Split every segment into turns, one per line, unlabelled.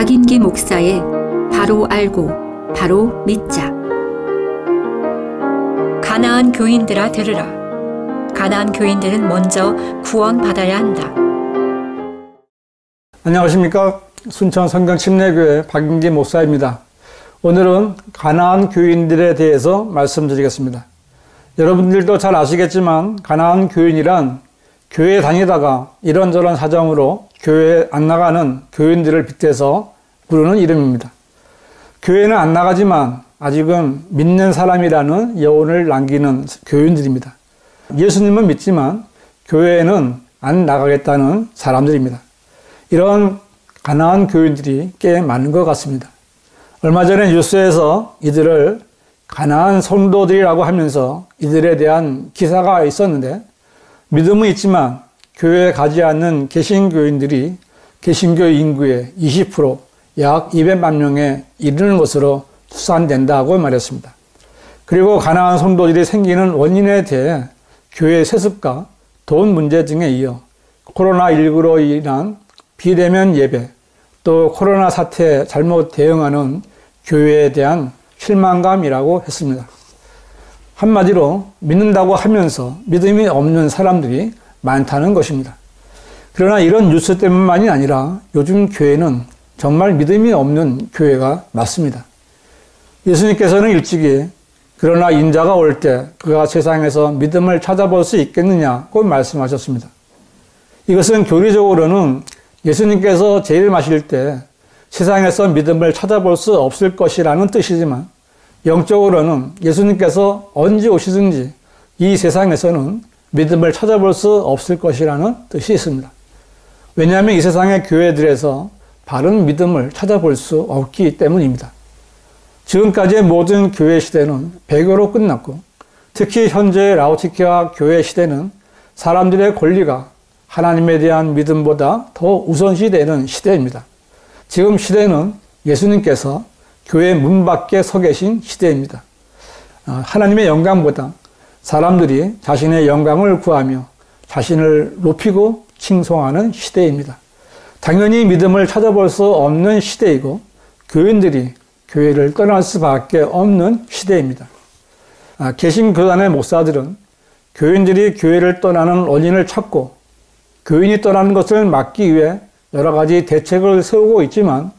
박인기 목사의 바로 알고 바로 믿자. 가나안 교인들아 들으라. 가나안 교인들은 먼저 구원받아야 한다.
안녕하십니까. 순천 성경침례교회 박인기 목사입니다. 오늘은 가나안 교인들에 대해서 말씀드리겠습니다. 여러분들도 잘 아시겠지만 가나안 교인이란 교회 다니다가 이런저런 사정으로 교회에 안 나가는 교인들을 빗대서 부르는 이름입니다. 교회는 안 나가지만 아직은 믿는 사람이라는 여운을 남기는 교인들입니다. 예수님은 믿지만 교회에는 안 나가겠다는 사람들입니다. 이런 가나안 교인들이 꽤 많은 것 같습니다. 얼마 전에 뉴스에서 이들을 가나안 성도들이라고 하면서 이들에 대한 기사가 있었는데, 믿음은 있지만 교회에 가지 않는 개신교인들이 개신교 인구의 20%, 약 200만 명에 이르는 것으로 추산된다고 말했습니다. 그리고 가나안 성도들이 생기는 원인에 대해 교회 세습과 돈 문제 등에 이어 코로나19로 인한 비대면 예배, 또 코로나 사태에 잘못 대응하는 교회에 대한 실망감이라고 했습니다. 한마디로 믿는다고 하면서 믿음이 없는 사람들이 많다는 것입니다. 그러나 이런 뉴스 때문만이 아니라 요즘 교회는 정말 믿음이 없는 교회가 많습니다. 예수님께서는 일찍이 그러나 인자가 올 때 그가 세상에서 믿음을 찾아볼 수 있겠느냐고 말씀하셨습니다. 이것은 교리적으로는 예수님께서 제일 마실 때 세상에서 믿음을 찾아볼 수 없을 것이라는 뜻이지만, 영적으로는 예수님께서 언제 오시든지 이 세상에서는 믿음을 찾아볼 수 없을 것이라는 뜻이 있습니다. 왜냐하면 이 세상의 교회들에서 바른 믿음을 찾아볼 수 없기 때문입니다. 지금까지의 모든 교회 시대는 배교로 끝났고, 특히 현재의 라오디게아 교회 시대는 사람들의 권리가 하나님에 대한 믿음보다 더 우선시되는 시대입니다. 지금 시대는 예수님께서 교회 문 밖에 서 계신 시대입니다. 하나님의 영광보다 사람들이 자신의 영광을 구하며 자신을 높이고 칭송하는 시대입니다. 당연히 믿음을 찾아볼 수 없는 시대이고 교인들이 교회를 떠날 수밖에 없는 시대입니다. 개신교단의 목사들은 교인들이 교회를 떠나는 원인을 찾고 교인이 떠나는 것을 막기 위해 여러 가지 대책을 세우고 있지만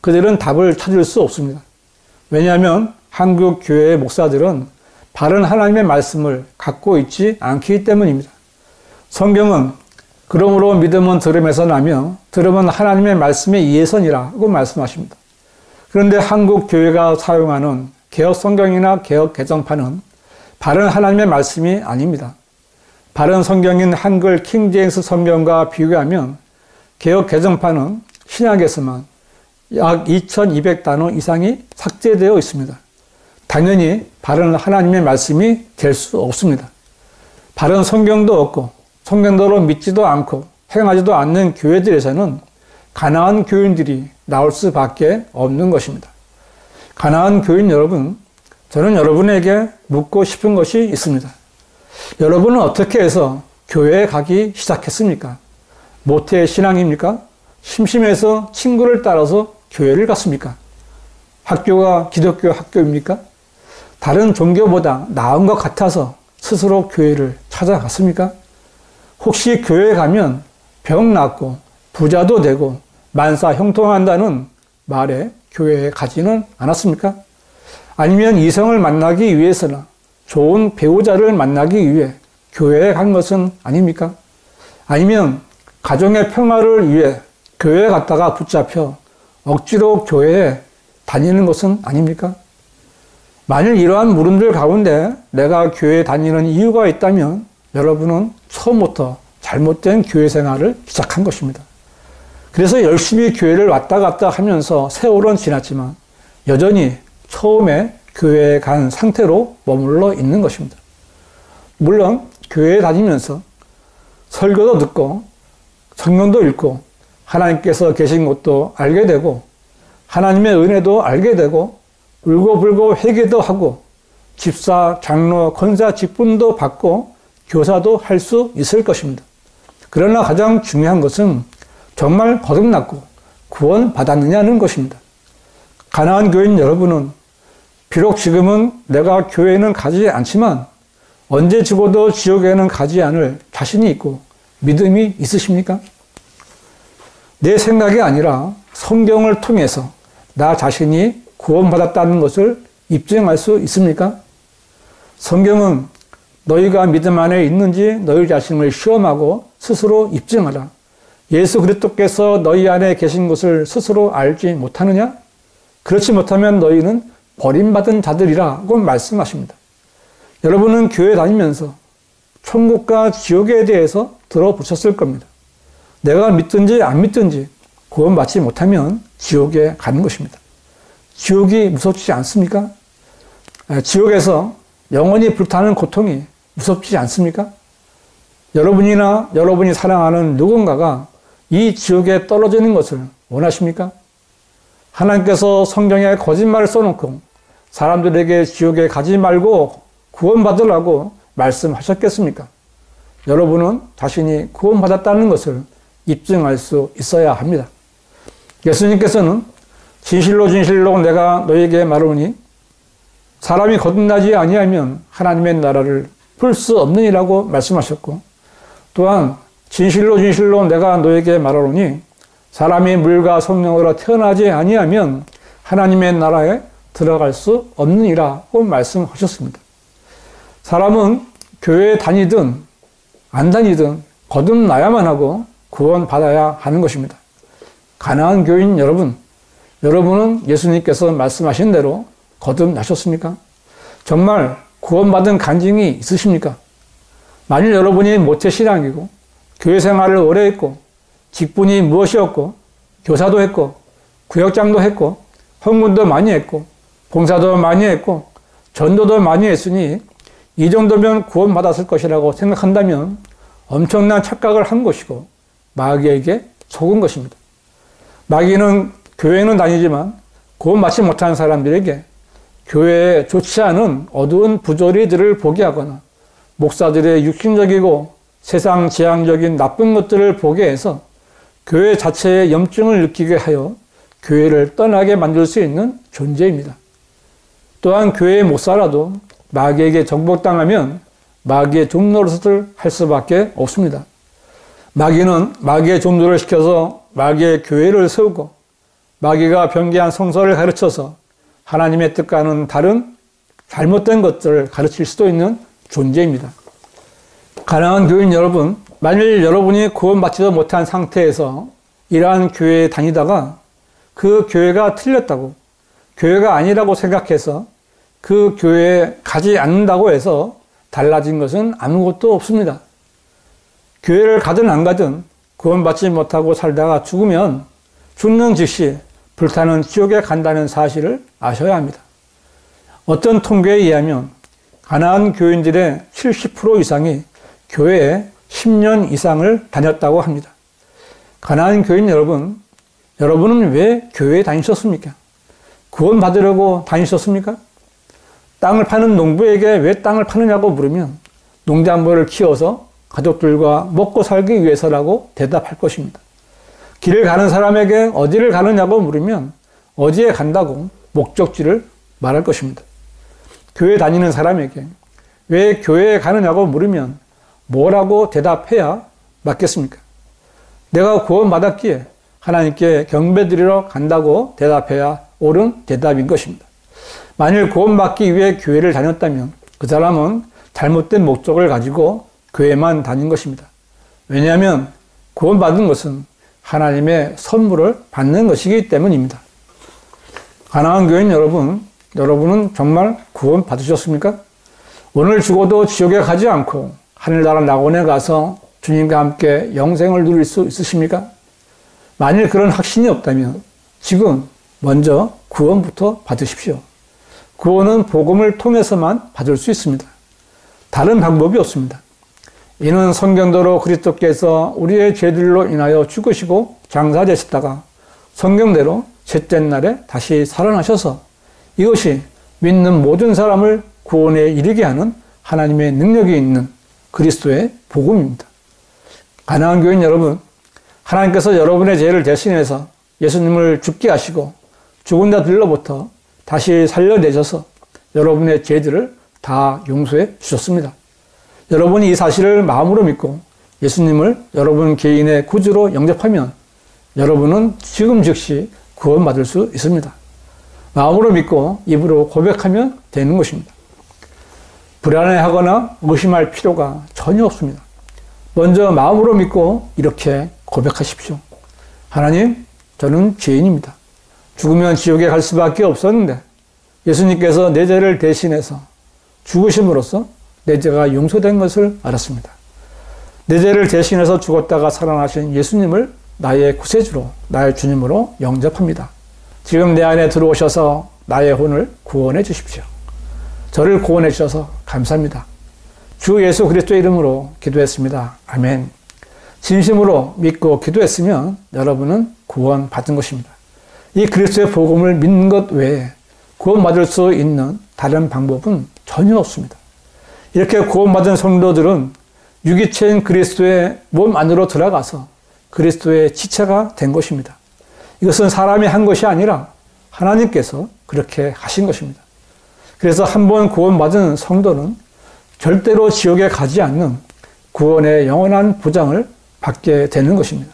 그들은 답을 찾을 수 없습니다. 왜냐하면 한국 교회의 목사들은 바른 하나님의 말씀을 갖고 있지 않기 때문입니다. 성경은 그러므로 믿음은 들음에서 나며 들음은 하나님의 말씀의 이해선이라고 말씀하십니다. 그런데 한국 교회가 사용하는 개혁 성경이나 개혁 개정판은 바른 하나님의 말씀이 아닙니다. 바른 성경인 한글 킹제임스 성경과 비교하면 개혁 개정판은 신약에서만 약 2200단어 이상이 삭제되어 있습니다. 당연히 바른 하나님의 말씀이 될 수 없습니다. 바른 성경도 없고 성경대로 믿지도 않고 행하지도 않는 교회들에서는 가나안 교인들이 나올 수밖에 없는 것입니다. 가나안 교인 여러분, 저는 여러분에게 묻고 싶은 것이 있습니다. 여러분은 어떻게 해서 교회에 가기 시작했습니까? 모태 신앙입니까? 심심해서 친구를 따라서 교회를 갔습니까? 학교가 기독교 학교입니까? 다른 종교보다 나은 것 같아서 스스로 교회를 찾아갔습니까? 혹시 교회에 가면 병 낫고 부자도 되고 만사 형통한다는 말에 교회에 가지는 않았습니까? 아니면 이성을 만나기 위해서나 좋은 배우자를 만나기 위해 교회에 간 것은 아닙니까? 아니면 가정의 평화를 위해 교회에 갔다가 붙잡혀 억지로 교회에 다니는 것은 아닙니까? 만일 이러한 물음들 가운데 내가 교회에 다니는 이유가 있다면 여러분은 처음부터 잘못된 교회 생활을 시작한 것입니다. 그래서 열심히 교회를 왔다 갔다 하면서 세월은 지났지만 여전히 처음에 교회에 간 상태로 머물러 있는 것입니다. 물론 교회에 다니면서 설교도 듣고 성경도 읽고 하나님께서 계신 것도 알게 되고 하나님의 은혜도 알게 되고 울고불고 회개도 하고 집사, 장로, 권사 직분도 받고 교사도 할 수 있을 것입니다. 그러나 가장 중요한 것은 정말 거듭났고 구원받았느냐는 것입니다. 가나안 교인 여러분은 비록 지금은 내가 교회에는 가지 않지만 언제 죽어도 지옥에는 가지 않을 자신이 있고 믿음이 있으십니까? 내 생각이 아니라 성경을 통해서 나 자신이 구원받았다는 것을 입증할 수 있습니까? 성경은 너희가 믿음 안에 있는지 너희 자신을 시험하고 스스로 입증하라. 예수 그리스도께서 너희 안에 계신 것을 스스로 알지 못하느냐? 그렇지 못하면 너희는 버림받은 자들이라고 말씀하십니다. 여러분은 교회 다니면서 천국과 지옥에 대해서 들어보셨을 겁니다. 내가 믿든지 안 믿든지 구원받지 못하면 지옥에 가는 것입니다. 지옥이 무섭지 않습니까? 지옥에서 영원히 불타는 고통이 무섭지 않습니까? 여러분이나 여러분이 사랑하는 누군가가 이 지옥에 떨어지는 것을 원하십니까? 하나님께서 성경에 거짓말을 써놓고 사람들에게 지옥에 가지 말고 구원받으라고 말씀하셨겠습니까? 여러분은 자신이 구원받았다는 것을 입증할 수 있어야 합니다. 예수님께서는 진실로 진실로 내가 너에게 말하노니 사람이 거듭나지 아니하면 하나님의 나라를 볼 수 없느니라고 말씀하셨고, 또한 진실로 진실로 내가 너에게 말하노니 사람이 물과 성령으로 태어나지 아니하면 하나님의 나라에 들어갈 수 없느니라고 말씀하셨습니다. 사람은 교회에 다니든 안 다니든 거듭나야만 하고 구원받아야 하는 것입니다. 가나안 교인 여러분, 여러분은 예수님께서 말씀하신 대로 거듭나셨습니까? 정말 구원받은 간증이 있으십니까? 만일 여러분이 모태신앙이고 교회 생활을 오래 했고 직분이 무엇이었고 교사도 했고 구역장도 했고 헌금도 많이 했고 봉사도 많이 했고 전도도 많이 했으니 이 정도면 구원받았을 것이라고 생각한다면 엄청난 착각을 한 것이고 마귀에게 속은 것입니다. 마귀는 교회는 다니지만 구원받지 못한 사람들에게 교회에 좋지 않은 어두운 부조리들을 보게 하거나 목사들의 육신적이고 세상 지향적인 나쁜 것들을 보게 해서 교회 자체의 염증을 느끼게 하여 교회를 떠나게 만들 수 있는 존재입니다. 또한 교회에 못 살아도 마귀에게 정복당하면 마귀의 종노릇을 할 수밖에 없습니다. 마귀는 마귀의 종노를 시켜서 마귀의 교회를 세우고 마귀가 변개한 성서를 가르쳐서 하나님의 뜻과는 다른 잘못된 것들을 가르칠 수도 있는 존재입니다. 가나안 교인 여러분, 만일 여러분이 구원받지도 못한 상태에서 이러한 교회에 다니다가 그 교회가 틀렸다고, 교회가 아니라고 생각해서 그 교회에 가지 않는다고 해서 달라진 것은 아무것도 없습니다. 교회를 가든 안 가든 구원받지 못하고 살다가 죽으면 죽는 즉시 불타는 지옥에 간다는 사실을 아셔야 합니다. 어떤 통계에 의하면 가나안 교인들의 70% 이상이 교회에 10년 이상을 다녔다고 합니다. 가나안 교인 여러분, 여러분은 왜 교회에 다니셨습니까? 구원받으려고 다니셨습니까? 땅을 파는 농부에게 왜 땅을 파느냐고 물으면 농작물을 키워서 가족들과 먹고 살기 위해서라고 대답할 것입니다. 길을 가는 사람에게 어디를 가느냐고 물으면 어디에 간다고 목적지를 말할 것입니다. 교회 다니는 사람에게 왜 교회에 가느냐고 물으면 뭐라고 대답해야 맞겠습니까? 내가 구원받았기에 하나님께 경배드리러 간다고 대답해야 옳은 대답인 것입니다. 만일 구원받기 위해 교회를 다녔다면 그 사람은 잘못된 목적을 가지고 교회만 다닌 것입니다. 왜냐하면 구원받은 것은 하나님의 선물을 받는 것이기 때문입니다. 가나안 교인 여러분, 여러분은 정말 구원 받으셨습니까? 오늘 죽어도 지옥에 가지 않고 하늘나라 낙원에 가서 주님과 함께 영생을 누릴 수 있으십니까? 만일 그런 확신이 없다면 지금 먼저 구원부터 받으십시오. 구원은 복음을 통해서만 받을 수 있습니다. 다른 방법이 없습니다. 이는 성경대로 그리스도께서 우리의 죄들로 인하여 죽으시고 장사되셨다가 성경대로 셋째 날에 다시 살아나셔서 이것이 믿는 모든 사람을 구원에 이르게 하는 하나님의 능력이 있는 그리스도의 복음입니다. 가나안 교인 여러분, 하나님께서 여러분의 죄를 대신해서 예수님을 죽게 하시고 죽은 자들로부터 다시 살려내셔서 여러분의 죄들을 다 용서해 주셨습니다. 여러분이 이 사실을 마음으로 믿고 예수님을 여러분 개인의 구주로 영접하면 여러분은 지금 즉시 구원받을 수 있습니다. 마음으로 믿고 입으로 고백하면 되는 것입니다. 불안해하거나 의심할 필요가 전혀 없습니다. 먼저 마음으로 믿고 이렇게 고백하십시오. 하나님, 저는 죄인입니다. 죽으면 지옥에 갈 수밖에 없었는데 예수님께서 내 죄를 대신해서 죽으심으로써 내 죄가 용서된 것을 알았습니다. 내 죄를 대신해서 죽었다가 살아나신 예수님을 나의 구세주로, 나의 주님으로 영접합니다. 지금 내 안에 들어오셔서 나의 혼을 구원해 주십시오. 저를 구원해 주셔서 감사합니다. 주 예수 그리스도의 이름으로 기도했습니다. 아멘. 진심으로 믿고 기도했으면 여러분은 구원받은 것입니다. 이 그리스도의 복음을 믿는 것 외에 구원받을 수 있는 다른 방법은 전혀 없습니다. 이렇게 구원받은 성도들은 유기체인 그리스도의 몸 안으로 들어가서 그리스도의 지체가 된 것입니다. 이것은 사람이 한 것이 아니라 하나님께서 그렇게 하신 것입니다. 그래서 한 번 구원받은 성도는 절대로 지옥에 가지 않는 구원의 영원한 보장을 받게 되는 것입니다.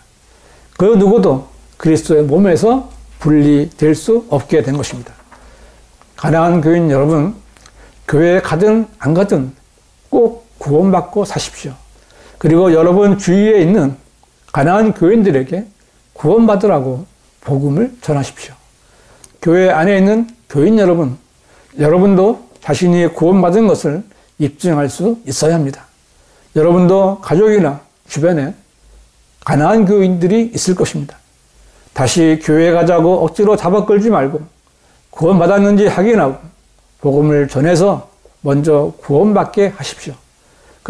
그 누구도 그리스도의 몸에서 분리될 수 없게 된 것입니다. 가나안 교인 여러분, 교회에 가든 안 가든 꼭 구원받고 사십시오. 그리고 여러분 주위에 있는 가나안 교인들에게 구원받으라고 복음을 전하십시오. 교회 안에 있는 교인 여러분, 여러분도 자신이 구원받은 것을 입증할 수 있어야 합니다. 여러분도 가족이나 주변에 가나안 교인들이 있을 것입니다. 다시 교회에 가자고 억지로 잡아 끌지 말고 구원받았는지 확인하고 복음을 전해서 먼저 구원받게 하십시오.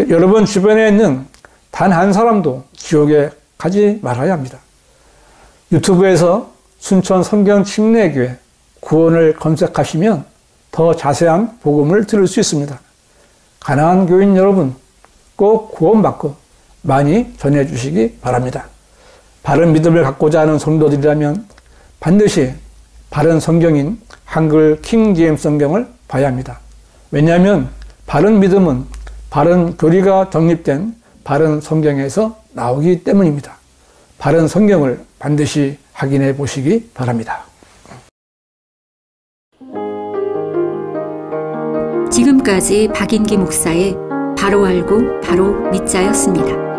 여러분 주변에 있는 단 한 사람도 지옥에 가지 말아야 합니다. 유튜브에서 순천 성경 침례교회 구원을 검색하시면 더 자세한 복음을 들을 수 있습니다. 가나안 교인 여러분, 꼭 구원받고 많이 전해주시기 바랍니다. 바른 믿음을 갖고자 하는 성도들이라면 반드시 바른 성경인 한글 킹 제임스 성경을 봐야 합니다. 왜냐하면 바른 믿음은 바른 교리가 정립된 바른 성경에서 나오기 때문입니다. 바른 성경을 반드시 확인해 보시기 바랍니다.
지금까지 박인기 목사의 바로 알고 바로 믿자였습니다.